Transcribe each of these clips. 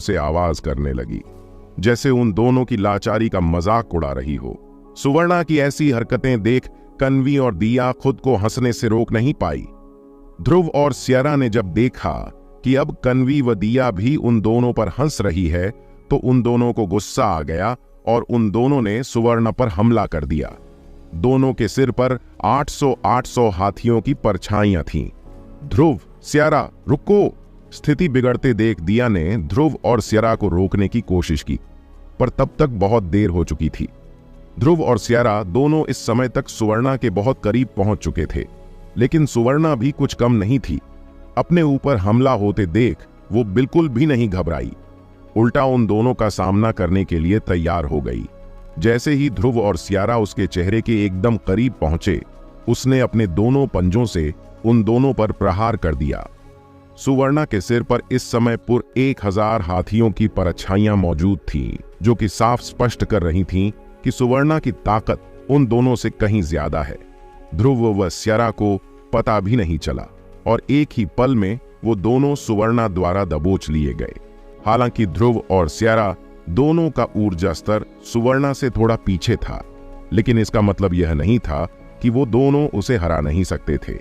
से आवाज करने लगी, जैसे उन दोनों की लाचारी का मजाक उड़ा रही हो। सुवर्णा की ऐसी हरकतें देख कन्वी और दिया खुद को हंसने से रोक नहीं पाई। ध्रुव और सियरा ने जब देखा कि अब कन्वी व दिया भी उन दोनों पर हंस रही है, तो उन दोनों को गुस्सा आ गया और उन दोनों ने सुवर्णा पर हमला कर दिया। दोनों के सिर पर 800 हाथियों की परछाइयां थीं। ध्रुव, सियरा, रुको! स्थिति बिगड़ते देख दिया ने ध्रुव और सियरा को रोकने की कोशिश की, पर तब तक बहुत देर हो चुकी थी। ध्रुव और सियरा दोनों इस समय तक सुवर्णा के बहुत करीब पहुंच चुके थे, लेकिन सुवर्णा भी कुछ कम नहीं थी। अपने ऊपर हमला होते देख वो बिल्कुल भी नहीं घबराई, उल्टा उन दोनों का सामना करने के लिए तैयार हो गई। जैसे ही ध्रुव और सियरा उसके चेहरे के एकदम करीब पहुंचे, उसने अपने दोनों पंजों से उन दोनों पर प्रहार कर दिया। सुवर्णा के सिर पर इस समय पुर 1000 हाथियों की परछाइयां मौजूद थीं, जो कि साफ स्पष्ट कर रही थीं कि सुवर्णा की ताकत उन दोनों से कहीं ज्यादा है। ध्रुव व सियरा को पता भी नहीं चला और एक ही पल में वो दोनों सुवर्णा द्वारा दबोच लिए गए। हालांकि ध्रुव और सियरा दोनों का ऊर्जा स्तर सुवर्णा से थोड़ा पीछे था, लेकिन इसका मतलब यह नहीं था कि वो दोनों उसे हरा नहीं सकते थे।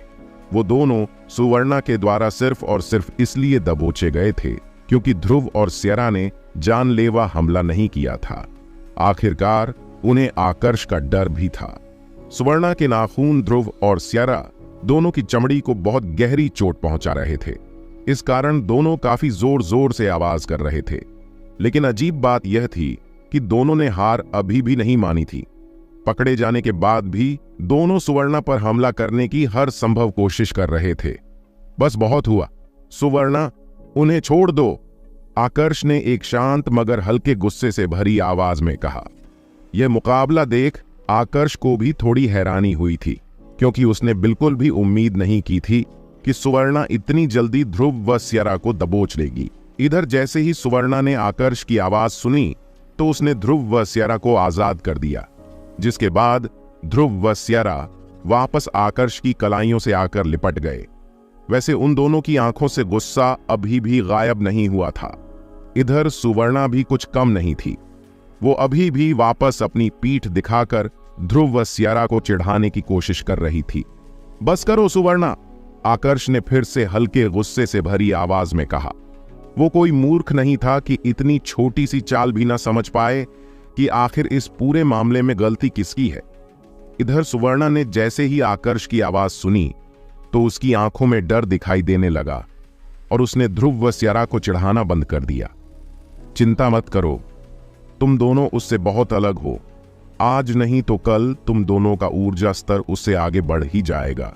वो दोनों सुवर्णा के द्वारा सिर्फ और सिर्फ इसलिए दबोचे गए थे क्योंकि ध्रुव और सियरा ने जानलेवा हमला नहीं किया था। आखिरकार उन्हें आकर्ष का डर भी था। सुवर्णा के नाखून ध्रुव और सियरा दोनों की चमड़ी को बहुत गहरी चोट पहुंचा रहे थे। इस कारण दोनों काफी जोर जोर से आवाज कर रहे थे। लेकिन अजीब बात यह थी कि दोनों ने हार अभी भी नहीं मानी थी। पकड़े जाने के बाद भी दोनों सुवर्णा पर हमला करने की हर संभव कोशिश कर रहे थे। बस बहुत हुआ, सुवर्णा, उन्हें छोड़ दो, आकर्ष ने एक शांत मगर हल्के गुस्से से भरी आवाज में कहा। यह मुकाबला देख आकर्ष को भी थोड़ी हैरानी हुई थी, क्योंकि उसने बिल्कुल भी उम्मीद नहीं की थी कि सुवर्णा इतनी जल्दी ध्रुव व सियरा को दबोच लेगी। इधर जैसे ही सुवर्णा ने आकर्ष की आवाज सुनी, तो उसने ध्रुव व सियरा को आजाद कर दिया, जिसके बाद ध्रुव व सियरा वापस आकर्ष की कलाइयों से आकर लिपट गए। वैसे उन दोनों की आंखों से गुस्सा अभी भी गायब नहीं हुआ था। इधर सुवर्णा भी कुछ कम नहीं थी। वो अभी भी वापस अपनी पीठ दिखाकर ध्रुव व सियरा को चिढ़ाने की कोशिश कर रही थी। बस करो सुवर्णा, आकर्ष ने फिर से हल्के गुस्से से भरी आवाज में कहा। वो कोई मूर्ख नहीं था कि इतनी छोटी सी चाल भी ना समझ पाए कि आखिर इस पूरे मामले में गलती किसकी है। इधर सुवर्णा ने जैसे ही आकर्ष की आवाज सुनी, तो उसकी आंखों में डर दिखाई देने लगा और उसने ध्रुव व सियरा को चिढ़ाना बंद कर दिया। चिंता मत करो, तुम दोनों उससे बहुत अलग हो। आज नहीं तो कल तुम दोनों का ऊर्जा स्तर उससे आगे बढ़ ही जाएगा।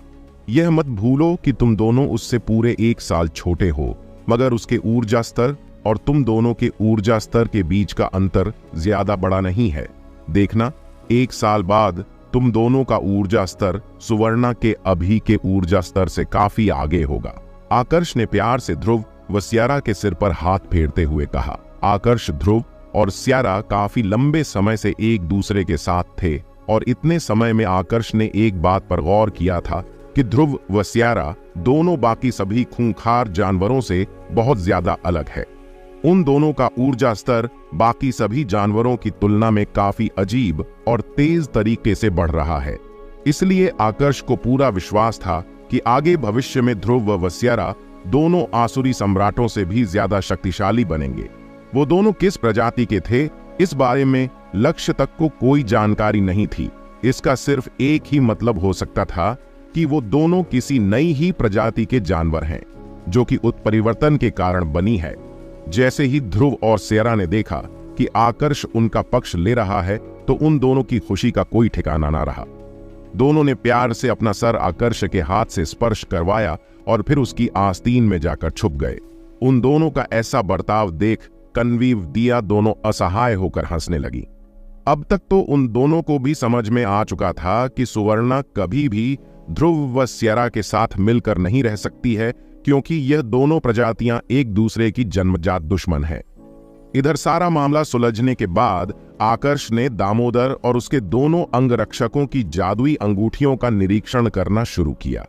यह मत भूलो कि तुम दोनों उससे पूरे 1 साल छोटे हो, मगर उसके ऊर्जा स्तर और तुम दोनों के ऊर्जा स्तर के बीच का अंतर ज्यादा बड़ा नहीं है। देखना, 1 साल बाद तुम दोनों का ऊर्जा स्तर सुवर्णा के अभी के ऊर्जा स्तर से काफी आगे होगा। आकर्ष ने प्यार से ध्रुव व सियरा के सिर पर हाथ फेरते हुए कहा। आकर्ष, ध्रुव और सियरा काफी लंबे समय से एक दूसरे के साथ थे और इतने समय में आकर्ष ने एक बात पर गौर किया था कि ध्रुव व सियरा दोनों बाकी सभी खूंखार जानवरों से बहुत ज्यादा अलग है। उन दोनों का ऊर्जा स्तर बाकी सभी जानवरों की तुलना में काफी अजीब और तेज तरीके से बढ़ रहा है। इसलिए आकर्ष को पूरा विश्वास था कि आगे भविष्य में ध्रुव व सियरा दोनों आसुरी सम्राटों से भी ज्यादा शक्तिशाली बनेंगे। वो दोनों किस प्रजाति के थे, इस बारे में लक्ष्य तक को कोई जानकारी नहीं थी। इसका सिर्फ एक ही मतलब हो सकता था कि वो दोनों किसी नई ही प्रजाति के जानवर हैं, जो कि उत्परिवर्तन के कारण बनी है। जैसे ही ध्रुव और सियरा ने देखा कि आकर्ष उनका पक्ष ले रहा है, तो उन दोनों की खुशी का कोई ठिकाना ना रहा। दोनों ने प्यार से अपना सर आकर्ष के हाथ से स्पर्श करवाया और फिर उसकी आस्तीन में जाकर छुप गए। उन दोनों का ऐसा बर्ताव देख कन्वी व दिया दोनों असहाय होकर हंसने लगी। अब तक तो उन दोनों को भी समझ में आ चुका था कि सुवर्णा कभी भी ध्रुव व सियरा के साथ मिलकर नहीं रह सकती है, क्योंकि यह दोनों प्रजातियां एक दूसरे की जन्मजात दुश्मन हैं। इधर सारा मामला सुलझने के बाद आकर्ष ने दामोदर और उसके दोनों अंगरक्षकों की जादुई अंगूठियों का निरीक्षण करना शुरू किया।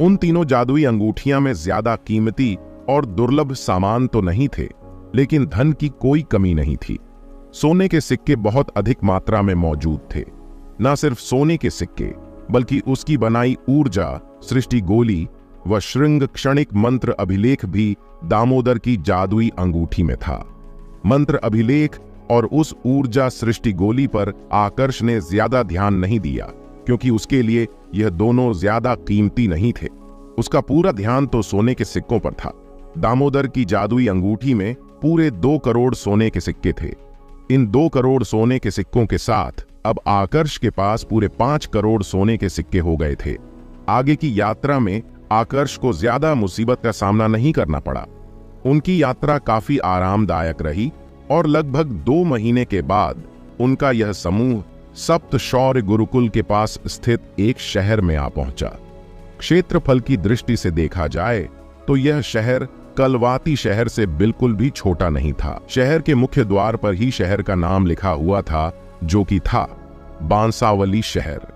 उन तीनों जादुई अंगूठियां में ज्यादा कीमती और दुर्लभ सामान तो नहीं थे, लेकिन धन की कोई कमी नहीं थी। सोने के सिक्के बहुत अधिक मात्रा में मौजूद थे। न सिर्फ सोने के सिक्के, बल्कि उसकी बनाई ऊर्जा, सृष्टि गोली व श्रृंग क्षणिक मंत्र अभिलेख भी दामोदर की जादुई अंगूठी में था। मंत्र अभिलेख और उस ऊर्जा सृष्टि गोली पर आकर्ष ने ज्यादा ध्यान नहीं दिया, क्योंकि उसके लिए यह दोनों ज्यादा कीमती नहीं थे। उसका पूरा ध्यान तो सोने के सिक्कों पर था। दामोदर की जादुई अंगूठी में पूरे 2 करोड़ सोने के सिक्के थे। इन 2 करोड़ सोने के सिक्कों के साथ अब आकर्ष के पास पूरे 5 करोड़ सोने के सिक्के हो गए थे। आगे की यात्रा में आकर्ष को ज्यादा मुसीबत का सामना नहीं करना पड़ा। उनकी यात्रा काफी आरामदायक रही और लगभग 2 महीने के बाद उनका यह समूह सप्त शौर्य गुरुकुल के पास स्थित एक शहर में आ पहुंचा। क्षेत्रफल की दृष्टि से देखा जाए तो यह शहर कलवाती शहर से बिल्कुल भी छोटा नहीं था। शहर के मुख्य द्वार पर ही शहर का नाम लिखा हुआ था, जो कि था बांसावली शहर।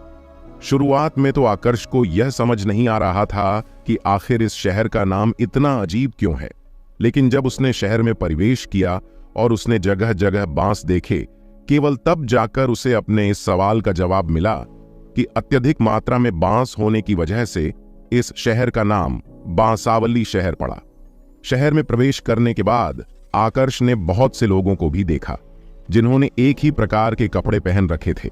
शुरुआत में तो आकर्ष को यह समझ नहीं आ रहा था कि आखिर इस शहर का नाम इतना अजीब क्यों है, लेकिन जब उसने शहर में प्रवेश किया और उसने जगह जगह बांस देखे, केवल तब जाकर उसे अपने इस सवाल का जवाब मिला कि अत्यधिक मात्रा में बांस होने की वजह से इस शहर का नाम बांसावली शहर पड़ा। शहर में प्रवेश करने के बाद आकर्ष ने बहुत से लोगों को भी देखा, जिन्होंने एक ही प्रकार के कपड़े पहन रखे थे,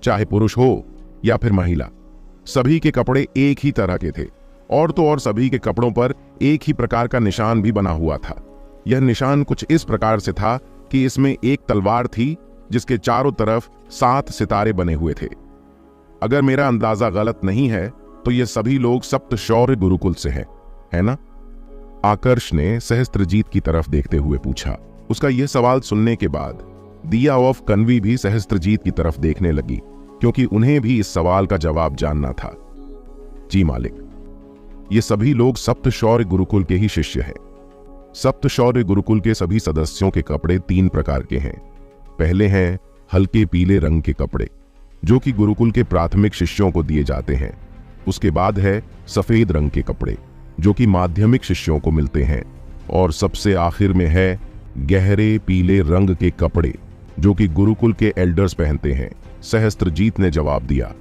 चाहे पुरुष हो या फिर महिला। सभी के कपड़े एक ही तरह के थे, और तो और सभी के कपड़ों पर एक ही प्रकार का निशान भी बना हुआ था। यह निशान कुछ इस प्रकार से था कि इसमें एक तलवार थी जिसके चारों तरफ 7 सितारे बने हुए थे। अगर मेरा अंदाजा गलत नहीं है तो ये सभी लोग सप्त शौर्य गुरुकुल से हैं, है ना? आकर्ष ने सहस्त्रजीत की तरफ देखते हुए पूछा। उसका यह सवाल सुनने के बाद दिया ऑफ कन्वी भी सहस्त्रजीत की तरफ देखने लगी, क्योंकि उन्हें भी इस सवाल का जवाब जानना था। जी मालिक, ये सभी लोग सप्त शौर्य गुरुकुल के ही शिष्य हैं। सप्त शौर्य गुरुकुल के सभी सदस्यों के कपड़े 3 प्रकार के हैं। पहले हैं हल्के पीले रंग के कपड़े, जो कि गुरुकुल के प्राथमिक शिष्यों को दिए जाते हैं। उसके बाद है सफेद रंग के कपड़े, जो कि माध्यमिक शिष्यों को मिलते हैं। और सबसे आखिर में है गहरे पीले रंग के कपड़े, जो कि गुरुकुल के एल्डर्स पहनते हैं। सहस्त्रजीत ने जवाब दिया।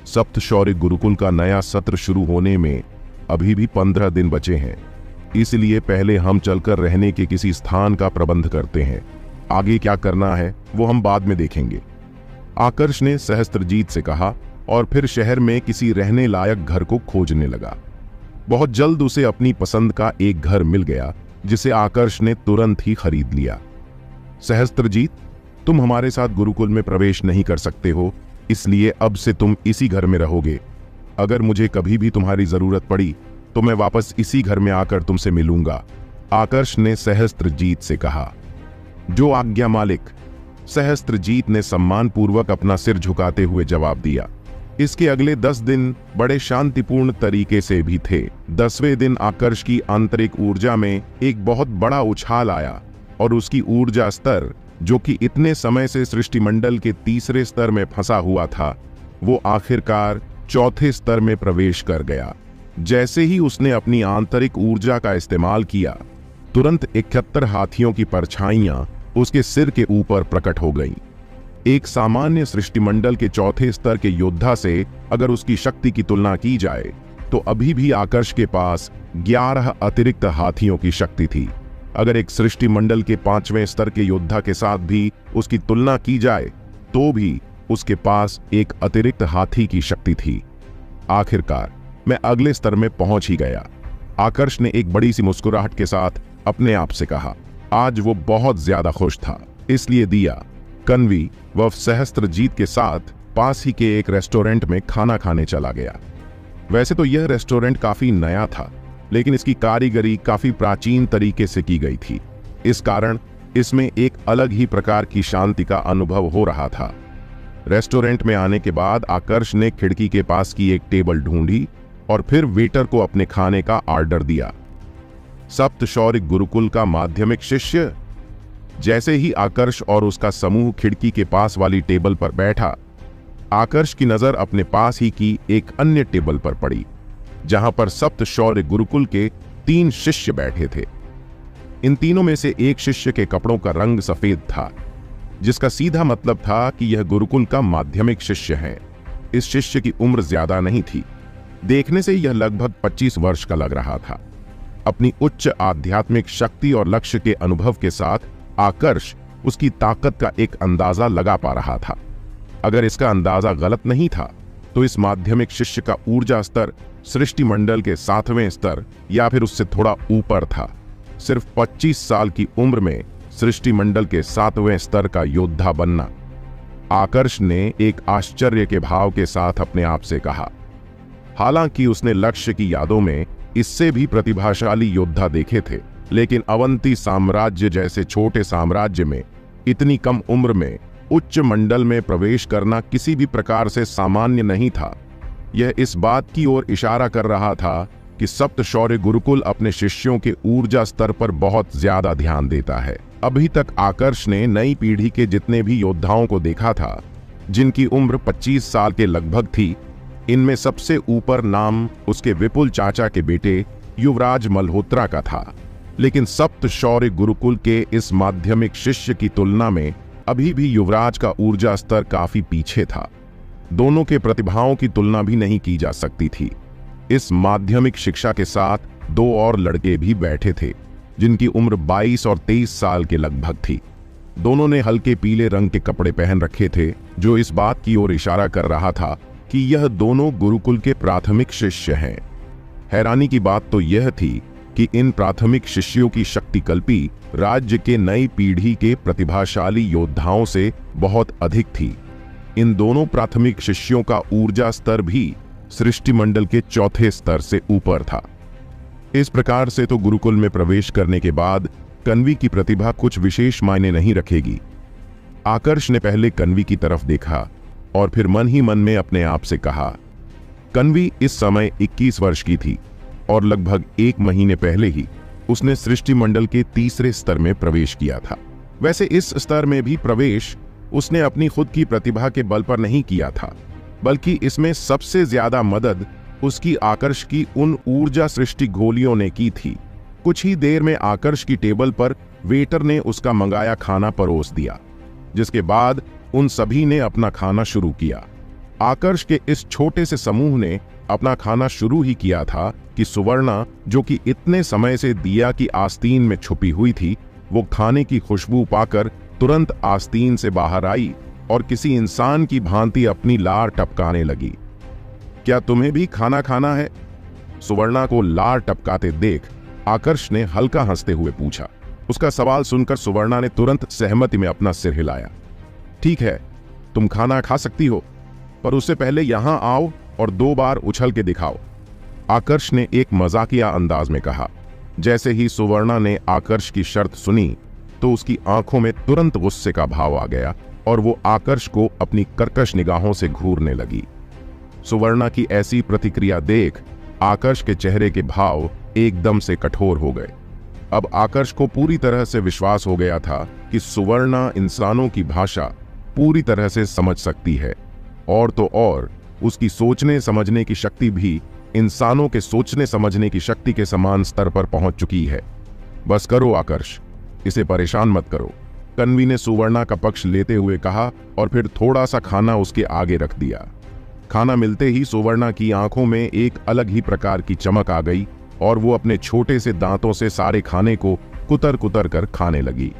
सप्त शौर्य गुरुकुल का नया सत्र शुरू होने में अभी भी 15 दिन बचे हैं, इसलिए पहले हम चलकर रहने के किसी स्थान का प्रबंध करते हैं। आगे क्या करना है वो हम बाद में देखेंगे, आकर्ष ने सहस्त्रजीत से कहा, और फिर शहर में किसी रहने लायक घर को खोजने लगा। बहुत जल्द उसे अपनी पसंद का एक घर मिल गया, जिसे आकर्ष ने तुरंत ही खरीद लिया। सहस्त्रजीत, तुम हमारे साथ गुरुकुल में प्रवेश नहीं कर सकते हो, इसलिए अब से तुम इसी घर में रहोगे। अगर मुझे कभी भी तुम्हारी जरूरत पड़ी तो मैं वापस इसी घर में आकर तुमसे मिलूंगा, आकर्ष ने सहस्त्रजीत से कहा। जो आज्ञा मालिक, सहस्त्रजीत ने सम्मानपूर्वक अपना सिर झुकाते हुए जवाब दिया। इसके अगले 10 दिन बड़े शांतिपूर्ण तरीके से भी थे। 10वें दिन आकर्ष की आंतरिक ऊर्जा में एक बहुत बड़ा उछाल आया और उसकी ऊर्जा स्तर, जो कि इतने समय से सृष्टिमंडल के 3रे स्तर में फंसा हुआ था, वो आखिरकार 4थे स्तर में प्रवेश कर गया। जैसे ही उसने अपनी आंतरिक ऊर्जा का इस्तेमाल किया, तुरंत 71 हाथियों की परछाइयां उसके सिर के ऊपर प्रकट हो गईं। एक सामान्य सृष्टिमंडल के 4थे स्तर के योद्धा से अगर उसकी शक्ति की तुलना की जाए तो अभी भी आकर्ष के पास 11 अतिरिक्त हाथियों की शक्ति थी। अगर एक सृष्टिमंडल के 5वें स्तर के योद्धा के साथ भी उसकी तुलना की जाए तो भी उसके पास एक अतिरिक्त हाथी की शक्ति थी। आखिरकार मैं अगले स्तर में पहुंच ही गया, आकर्ष ने एक बड़ी सी मुस्कुराहट के साथ अपने आप से कहा। आज वो बहुत ज्यादा खुश था, इसलिए दिया, कन्वी व सहस्त्रजीत के साथ पास ही के एक रेस्टोरेंट में खाना खाने चला गया। वैसे तो यह रेस्टोरेंट काफी नया था, लेकिन इसकी कारीगरी काफी प्राचीन तरीके से की गई थी। इस कारण इसमें एक अलग ही प्रकार की शांति का अनुभव हो रहा था। रेस्टोरेंट में आने के बाद आकर्ष ने खिड़की के पास की एक टेबल ढूंढी और फिर वेटर को अपने खाने का ऑर्डर दिया। सप्त शौर्य गुरुकुल का माध्यमिक शिष्य। जैसे ही आकर्ष और उसका समूह खिड़की के पास वाली टेबल पर बैठा, आकर्ष की नजर अपने पास ही की एक अन्य टेबल पर पड़ी, जहां पर सप्त शौर्य गुरुकुल के 3 शिष्य बैठे थे। इन तीनों में से एक शिष्य के कपड़ों का रंग सफेद था, जिसका सीधा मतलब था कि यह गुरुकुल का माध्यमिक शिष्य है। इस शिष्य की उम्र ज्यादा नहीं थी, देखने से यह लगभग 25 वर्ष का लग रहा था। अपनी उच्च आध्यात्मिक शक्ति और लक्ष्य के अनुभव के साथ आकर्ष उसकी ताकत का एक अंदाजा लगा पा रहा था। अगर इसका अंदाजा गलत नहीं था तो इस माध्यमिक शिष्य का ऊर्जा स्तर सृष्टि मंडल के 7वें स्तर या फिर उससे थोड़ा ऊपर था। सिर्फ 25 साल की उम्र में सृष्टि मंडल के 7वें स्तर का योद्धा बनना। आकर्ष ने एक आश्चर्य के भाव के साथ अपने आप से कहा। हालांकि उसने लक्ष्य की यादों में इससे भी प्रतिभाशाली योद्धा देखे थे, लेकिन अवंती साम्राज्य जैसे छोटे साम्राज्य में इतनी कम उम्र में उच्च मंडल में प्रवेश करना किसी भी प्रकार से सामान्य नहीं था। यह इस बात की ओर इशारा कर रहा था कि सप्त शौर्य गुरुकुल अपने शिष्यों के ऊर्जा स्तर पर बहुत ज्यादा ध्यान देता है। अभी तक आकर्ष ने नई पीढ़ी के जितने भी योद्धाओं को देखा था, जिनकी उम्र 25 साल के लगभग थी, इनमें सबसे ऊपर नाम उसके विपुल चाचा के बेटे युवराज मल्होत्रा का था। लेकिन सप्त शौर्य गुरुकुल के इस माध्यमिक शिष्य की तुलना में अभी भी युवराज का ऊर्जा स्तर काफी पीछे था। दोनों के प्रतिभाओं की तुलना भी नहीं की जा सकती थी। इस माध्यमिक शिक्षा के साथ दो और लड़के भी बैठे थे, जिनकी उम्र 22 और 23 साल के लगभग थी। दोनों ने हल्के पीले रंग के कपड़े पहन रखे थे, जो इस बात की ओर इशारा कर रहा था कि यह दोनों गुरुकुल के प्राथमिक शिष्य हैं। हैरानी की बात तो यह थी कि इन प्राथमिक शिष्यों की शक्तिकल्पी राज्य के नई पीढ़ी के प्रतिभाशाली योद्धाओं से बहुत अधिक थी। इन दोनों प्राथमिक शिष्यों का ऊर्जा स्तर भी सृष्टि मंडल के 4थे स्तर से ऊपर था। इस प्रकार से तो गुरुकुल में प्रवेश करने के बाद कन्वी की प्रतिभा कुछ विशेष मायने नहीं रखेगी। आकर्ष ने पहले कन्वी की तरफ देखा और फिर मन ही मन में अपने आप से कहा। कन्वी इस समय 21 वर्ष की थी और लगभग 1 महीने पहले ही उसने सृष्टि मंडल के 3रे स्तर में प्रवेश किया था। वैसे इस स्तर में भी प्रवेश उसने अपनी खुद की प्रतिभा के बल पर नहीं किया था, बल्कि इसमें सबसे ज्यादा मदद उसकी आकर्ष की उन ऊर्जा सृष्टि गोलियों ने की थी। कुछ ही देर में आकर्ष की टेबल पर वेटर ने उसका मंगाया खाना परोस दिया, जिसके बाद उन सभी ने अपना खाना शुरू किया। आकर्ष के इस छोटे से समूह ने अपना खाना शुरू ही किया था कि सुवर्णा, जो कि इतने समय से दिया की आस्तीन में छुपी हुई थी, वो खाने की खुशबू पाकर तुरंत आस्तीन से बाहर आई और किसी इंसान की भांति अपनी लार टपकाने लगी। क्या तुम्हें भी खाना खाना है? सुवर्णा को लार टपकाते देख आकर्ष ने हल्का हंसते हुए पूछा। उसका सवाल सुनकर सुवर्णा ने तुरंत सहमति में अपना सिर हिलाया। ठीक है, तुम खाना खा सकती हो, पर उससे पहले यहां आओ और 2 बार उछल के दिखाओ, आकर्ष ने एक मजाकिया अंदाज में कहा। जैसे ही सुवर्णा ने आकर्ष की शर्त सुनी तो उसकी आंखों में तुरंत गुस्से का भाव आ गया और वो आकर्ष को अपनी कर्कश निगाहों से घूरने लगी। सुवर्णा की ऐसी प्रतिक्रिया देख आकर्ष के चेहरे के भाव एकदम से कठोर हो गए। अब आकर्ष को पूरी तरह से विश्वास हो गया था कि सुवर्णा इंसानों की भाषा पूरी तरह से समझ सकती है, और तो और उसकी सोचने समझने की शक्ति भी इंसानों के सोचने समझने की शक्ति के समान स्तर पर पहुंच चुकी है। बस करो आकर्ष, इसे परेशान मत करो, कन्वी ने सुवर्णा का पक्ष लेते हुए कहा और फिर थोड़ा सा खाना उसके आगे रख दिया। खाना मिलते ही सुवर्णा की आंखों में एक अलग ही प्रकार की चमक आ गई और वो अपने छोटे से दांतों से सारे खाने को कुतर कुतर कर खाने लगी।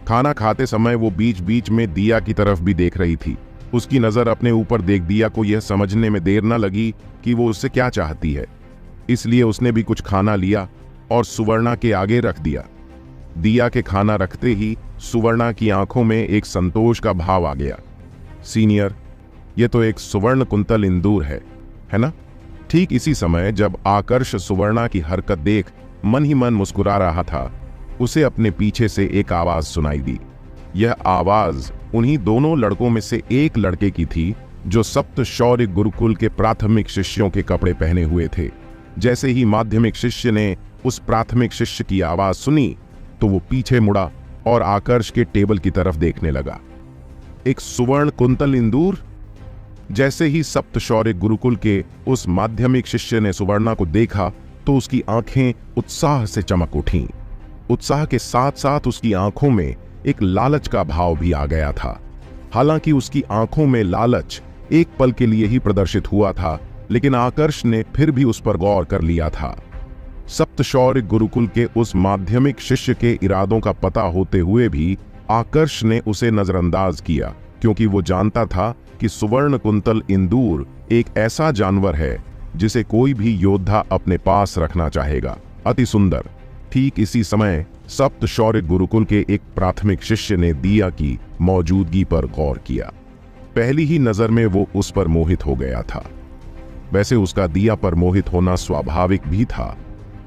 खाना खाते समय वो बीच बीच में दिया की तरफ भी देख रही थी। उसकी नजर अपने ऊपर देख दिया को यह समझने में देर न लगी कि वो उससे क्या चाहती है, इसलिए उसने भी कुछ खाना लिया और सुवर्णा के आगे रख दिया। दिया के खाना रखते ही सुवर्णा की आंखों में एक संतोष का भाव आ गया। सीनियर, ये तो एक सुवर्ण कुंतल इंदूर है ना? ठीक इसी समय जब आकर्ष सुवर्णा की हरकत देख मन ही मन मुस्कुरा रहा था, उसे अपने पीछे से एक आवाज सुनाई दी। यह आवाज उन्हीं दोनों लड़कों में से एक लड़के की थी जो सप्त शौर्य गुरुकुल के प्राथमिक शिष्यों के कपड़े पहने हुए थे। जैसे ही माध्यमिक शिष्य ने उस प्राथमिक शिष्य की आवाज सुनी तो वो पीछे मुड़ा और आकर्ष के टेबल की तरफ देखने लगा। एक सुवर्ण कुंतल इंदूर? जैसे ही सप्त शौर्य गुरुकुल के उस माध्यमिक शिष्य ने सुवर्णा को देखा तो उसकी आंखें उत्साह से चमक उठीं। उत्साह के साथ साथ उसकी आंखों में एक लालच का भाव भी आ गया था। हालांकि उसकी आंखों में लालच एक पल के लिए ही प्रदर्शित हुआ था, लेकिन आकर्ष ने फिर भी उस पर गौर कर लिया था। सप्तशौर्य गुरुकुल के उस माध्यमिक शिष्य के इरादों का पता होते हुए भी आकर्ष ने उसे नजरअंदाज किया, क्योंकि वो जानता था कि सुवर्ण कुंतल इंदूर एक ऐसा जानवर है जिसे कोई भी योद्धा अपने पास रखना चाहेगा। अति सुंदर। ठीक इसी समय सप्तशौर्य गुरुकुल के एक प्राथमिक शिष्य ने दिया की मौजूदगी पर गौर किया। पहली ही नजर में वो उस पर मोहित हो गया था। वैसे उसका दिया पर मोहित होना स्वाभाविक भी था,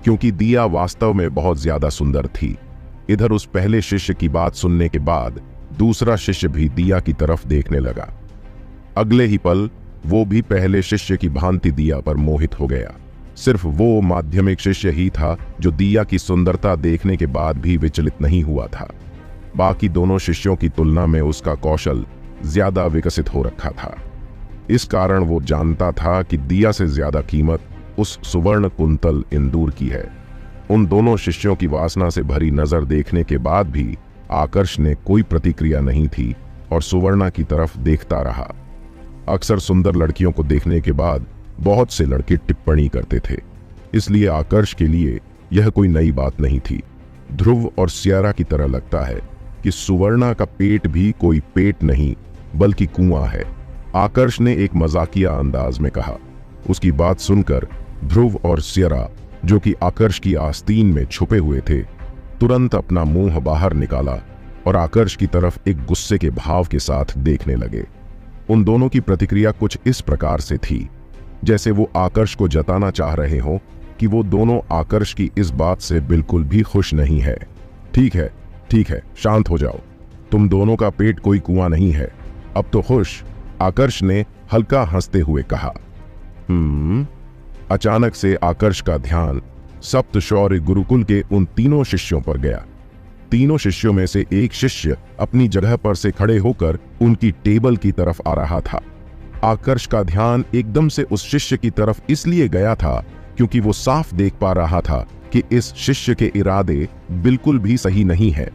क्योंकि दिया वास्तव में बहुत ज्यादा सुंदर थी। इधर उस पहले शिष्य की बात सुनने के बाद दूसरा शिष्य भी दिया की तरफ देखने लगा। अगले ही पल वो भी पहले शिष्य की भांति दिया पर मोहित हो गया। सिर्फ वो माध्यमिक शिष्य ही था जो दिया की सुंदरता देखने के बाद भी विचलित नहीं हुआ था। बाकी दोनों शिष्यों की तुलना में उसका कौशल ज्यादा विकसित हो रखा था। इस कारण वो जानता था कि दिया से ज्यादा कीमत उस सुवर्ण कुंतल इंदूर की है। उन दोनों शिष्यों की वासना से भरी नजर देखने के बाद भी आकर्ष ने कोई प्रतिक्रिया नहीं थी और सुवर्णा की तरफ देखता रहा। अक्सर सुंदर लड़कियों को देखने के बाद बहुत से लड़के टिप्पणी करते थे, इसलिए आकर्ष के लिए यह कोई नई बात नहीं थी। ध्रुव और सियारा की तरह लगता है कि सुवर्णा का पेट भी कोई पेट नहीं बल्कि कुआं है, आकर्ष ने एक मजाकिया अंदाज में कहा। उसकी बात सुनकर ध्रुव और सियारा, जो कि आकर्ष की आस्तीन में छुपे हुए थे, तुरंत अपना मुंह बाहर निकाला और आकर्ष की तरफ एक गुस्से के भाव के साथ देखने लगे। उन दोनों की प्रतिक्रिया कुछ इस प्रकार से थी जैसे वो आकर्ष को जताना चाह रहे हों कि वो दोनों आकर्ष की इस बात से बिल्कुल भी खुश नहीं है। ठीक है, शांत हो जाओ। तुम दोनों का पेट कोई कुआं नहीं है, अब तो खुश, आकर्ष ने हल्का हंसते हुए कहा। अचानक से आकर्ष का ध्यान सप्तशौर्य गुरुकुल के उन तीनों शिष्यों पर गया। तीनों शिष्यों में से एक शिष्य अपनी जगह पर से खड़े होकर उनकी टेबल की तरफ आ रहा था। आकर्ष का ध्यान एकदम से उस शिष्य की तरफ इसलिए गया था क्योंकि वो साफ देख पा रहा था कि इस शिष्य के इरादे बिल्कुल भी सही नहीं है।